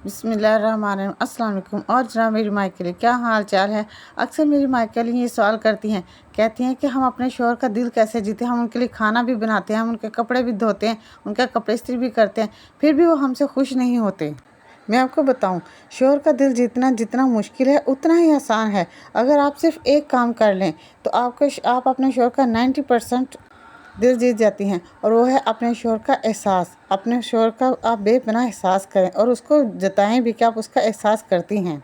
بسم اللہ الرحمن الرحیم۔ السلام علیکم اور جناب میری مائی کے لیے کیا حال چال ہے؟ اکثر میری مائی کے لیے یہ سوال کرتی ہیں، کہتی ہیں کہ ہم اپنے شوہر کا دل کیسے جیتے؟ ہم ان کے لیے کھانا بھی بناتے ہیں، ہم ان کے کپڑے بھی دھوتے ہیں، ان کا کپڑے استری بھی کرتے ہیں، پھر بھی وہ ہم سے خوش نہیں ہوتے۔ میں آپ کو بتاؤں، شوہر کا دل جیتنا جتنا مشکل ہے اتنا ہی آسان ہے۔ اگر آپ صرف ایک کام کر لیں تو آپ اپنے شوہر کا 90% دل جیت جاتی ہیں، اور وہ ہے اپنے شوہر کا احساس۔ اپنے شوہر کا آپ بے پناہ احساس کریں اور اس کو جتائیں بھی کہ آپ اس کا احساس کرتی ہیں۔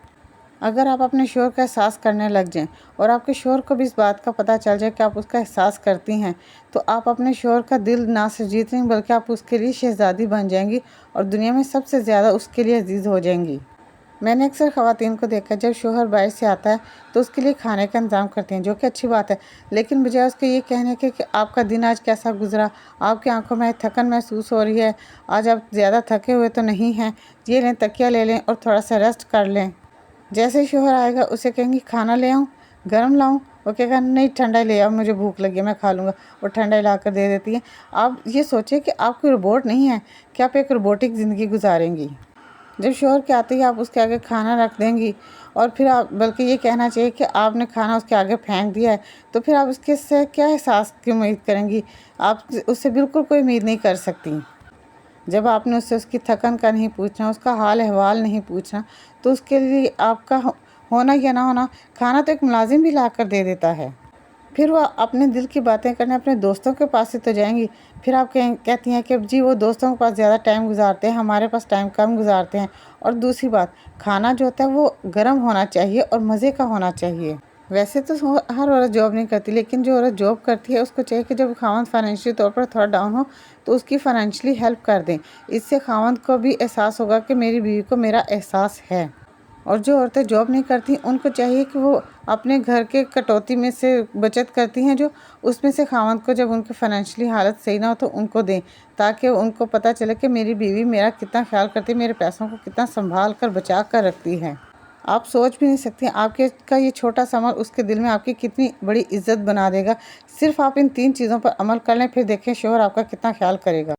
اگر آپ اپنے شوہر کا احساس کرنے لگ جائیں اور آپ کے شوہر کو بھی اس بات کا پتہ چل جائے کہ آپ اس کا احساس کرتی ہیں، تو آپ اپنے شوہر کا دل نہ صرف جیت رہی ہیں بلکہ آپ اس کے لیے شہزادی بن جائیں گی اور دنیا میں سب سے زیادہ اس کے لیے عزیز ہو جائیں گی۔ میں نے اکثر خواتین کو دیکھا جب شوہر باہر سے آتا ہے تو اس کے لیے کھانے کا انتظام کرتے ہیں، جو کہ اچھی بات ہے، لیکن بجائے اس کے یہ کہنے کے کہ آپ کا دن آج کیسا گزرا، آپ کی آنکھوں میں تھکن محسوس ہو رہی ہے، آج آپ زیادہ تھکے ہوئے تو نہیں ہیں، یہ لیں تکیہ لے لیں اور تھوڑا سا ریسٹ کر لیں۔ جیسے ہی شوہر آئے گا اسے کہیں گی کھانا لے آؤں، گرم لاؤں، وہ کہے گا نہیں ٹھنڈا ہی لے آؤ، مجھے بھوک لگی ہے میں کھا لوں گا، اور ٹھنڈا ہی لا کر دے دیتی ہے۔ آپ یہ سوچیں کہ آپ کوئی روبوٹ نہیں ہیں کہ آپ ایک روبوٹک زندگی گزاریں گی۔ جب شوہر کے آتے ہی آپ اس کے آگے کھانا رکھ دیں گی اور پھر آپ بلکہ یہ کہنا چاہیے کہ آپ نے کھانا اس کے آگے پھینک دیا ہے، تو پھر آپ اس کے سے کیا احساس کی امید کریں گی؟ آپ اس سے بالکل کوئی امید نہیں کر سکتی۔ جب آپ نے اس کی تھکن کا نہیں پوچھنا، اس کا حال احوال نہیں پوچھنا، تو اس کے لیے آپ کا ہونا یا نہ ہونا، کھانا تو ایک ملازم بھی لا کر دے دیتا ہے۔ پھر وہ اپنے دل کی باتیں کرنے اپنے دوستوں کے پاس سے تو جائیں گی، پھر آپ کہتی ہیں کہ جی وہ دوستوں کے پاس زیادہ ٹائم گزارتے ہیں، ہمارے پاس ٹائم کم گزارتے ہیں۔ اور دوسری بات، کھانا جو ہوتا ہے وہ گرم ہونا چاہیے اور مزے کا ہونا چاہیے۔ ویسے تو ہر عورت جاب نہیں کرتی، لیکن جو عورت جاب کرتی ہے اس کو چاہیے کہ جب خاوند فائنینشلی طور پر تھوڑا ڈاؤن ہو تو اس کی فائنینشلی ہیلپ کر دیں۔ اس سے خاوند کو بھی احساس ہوگا کہ میری بیوی کو میرا احساس ہے۔ اور جو عورتیں جاب نہیں کرتی ان کو چاہیے کہ وہ اپنے گھر کے کٹوتی میں سے بچت کرتی ہیں، جو اس میں سے خاوند کو جب ان کی فائنینشلی حالت صحیح نہ ہو تو ان کو دیں، تاکہ ان کو پتہ چلے کہ میری بیوی میرا کتنا خیال کرتی ہے، میرے پیسوں کو کتنا سنبھال کر بچا کر رکھتی ہے۔ آپ سوچ بھی نہیں سکتی آپ کا یہ چھوٹا سا عمل اس کے دل میں آپ کی کتنی بڑی عزت بنا دے گا۔ صرف آپ ان 3 چیزوں پر عمل کر لیں، پھر دیکھیں شوہر آپ کا کتنا خیال کرے گا۔